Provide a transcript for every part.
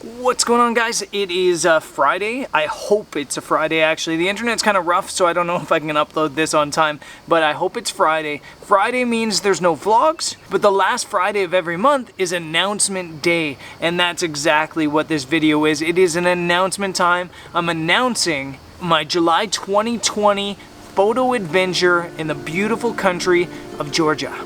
What's going on, guys? It is Friday. I hope it's a Friday, actually. The internet's kind of rough, so I don't know if I can upload this on time, but I hope it's Friday. Friday means there's no vlogs, but the last Friday of every month is announcement day, and that's exactly what this video is. It is an announcement time. I'm announcing my July 2020 photo adventure in the beautiful country of Georgia.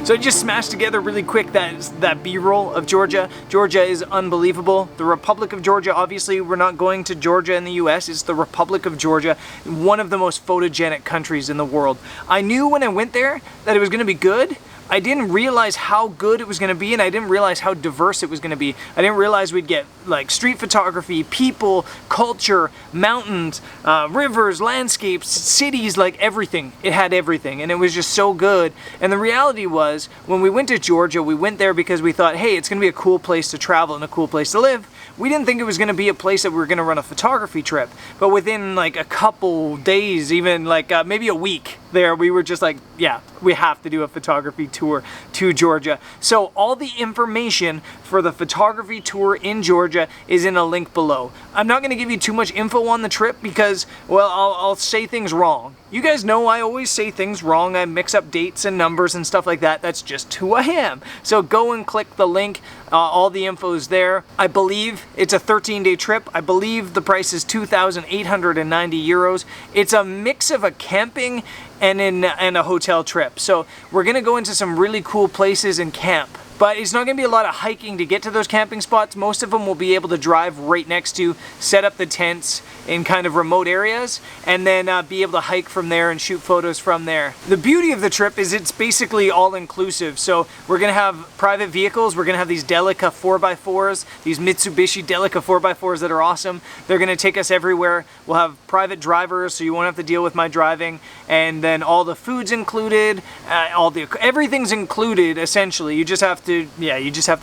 So I just smashed together really quick that B-roll of Georgia. Georgia is unbelievable. The Republic of Georgia, obviously we're not going to Georgia in the US, it's the Republic of Georgia, one of the most photogenic countries in the world. I knew when I went there that it was gonna be good. I didn't realize how good it was going to be, and I didn't realize how diverse it was going to be. I didn't realize we'd get like street photography, people, culture, mountains, rivers, landscapes, cities, like everything. It had everything, and it was just so good. And the reality was, when we went to Georgia, we went there because we thought, hey, it's going to be a cool place to travel and a cool place to live. We didn't think it was going to be a place that we were going to run a photography trip. But within like a couple days, even like maybe a week there, we were just like, yeah, we have to do a photography tour to Georgia. So all the information for the photography tour in Georgia is in a link below. I'm not going to give you too much info on the trip because, well, I'll say things wrong. You guys know I always say things wrong. I mix up dates and numbers and stuff like that. That's just who I am. So go and click the link. All the info is there. I believe it's a 13-day trip. I believe the price is 2,890 euros. It's a mix of a camping and a hotel trip. So we're gonna go into some really cool places and camp. But it's not going to be a lot of hiking to get to those camping spots. Most of them will be able to drive right next to, set up the tents in kind of remote areas, and then be able to hike from there and shoot photos from there. The beauty of the trip is it's basically all-inclusive. So we're going to have private vehicles. We're going to have these Delica 4x4s, these Mitsubishi Delica 4x4s that are awesome. They're going to take us everywhere. We'll have private drivers, so you won't have to deal with my driving. And then all the food's included, everything's included, essentially. You just have to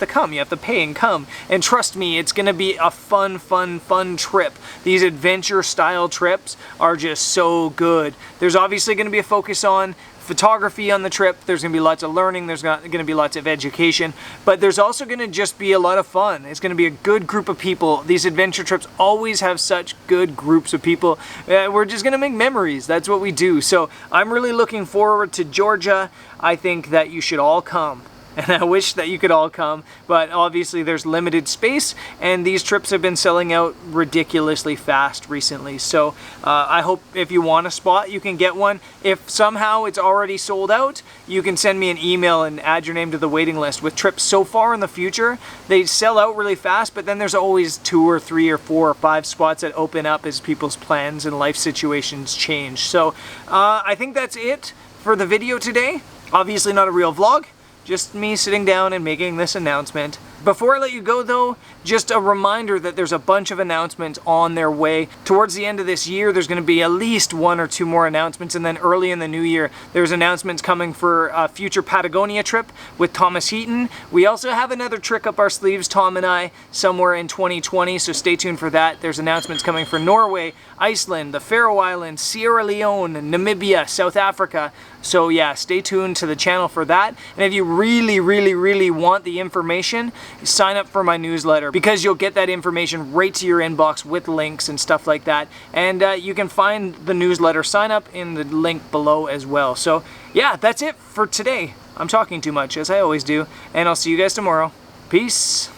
come. You have to pay and come. And trust me, it's gonna be a fun trip. These adventure style trips are just so good. There's obviously gonna be a focus on photography on the trip. There's gonna be lots of learning. There's gonna be lots of education, but there's also gonna just be a lot of fun. It's gonna be a good group of people. These adventure trips always have such good groups of people. We're just gonna make memories. That's what we do. So I'm really looking forward to Georgia. I think that you should all come. And I wish that you could all come, but obviously there's limited space, and these trips have been selling out ridiculously fast recently. So I hope if you want a spot, you can get one. If somehow it's already sold out, you can send me an email and add your name to the waiting list. With trips so far in the future, they sell out really fast, but then there's always 2 or 3 or 4 or 5 spots that open up as people's plans and life situations change. So I think that's it for the video today. Obviously not a real vlog. Just me sitting down and making this announcement. Before I let you go though, just a reminder that there's a bunch of announcements on their way. Towards the end of this year, there's going to be at least 1 or 2 more announcements, and then early in the new year, there's announcements coming for a future Patagonia trip with Thomas Heaton. We also have another trick up our sleeves, Tom and I, somewhere in 2020, so stay tuned for that. There's announcements coming for Norway, Iceland, the Faroe Islands, Sierra Leone, Namibia, South Africa. So yeah, stay tuned to the channel for that. And if you really want the information, sign up for my newsletter, because you'll get that information right to your inbox with links and stuff like that. And you can find the newsletter sign up in the link below as well. So yeah, that's it for today. I'm talking too much, as I always do, and I'll see you guys tomorrow. Peace.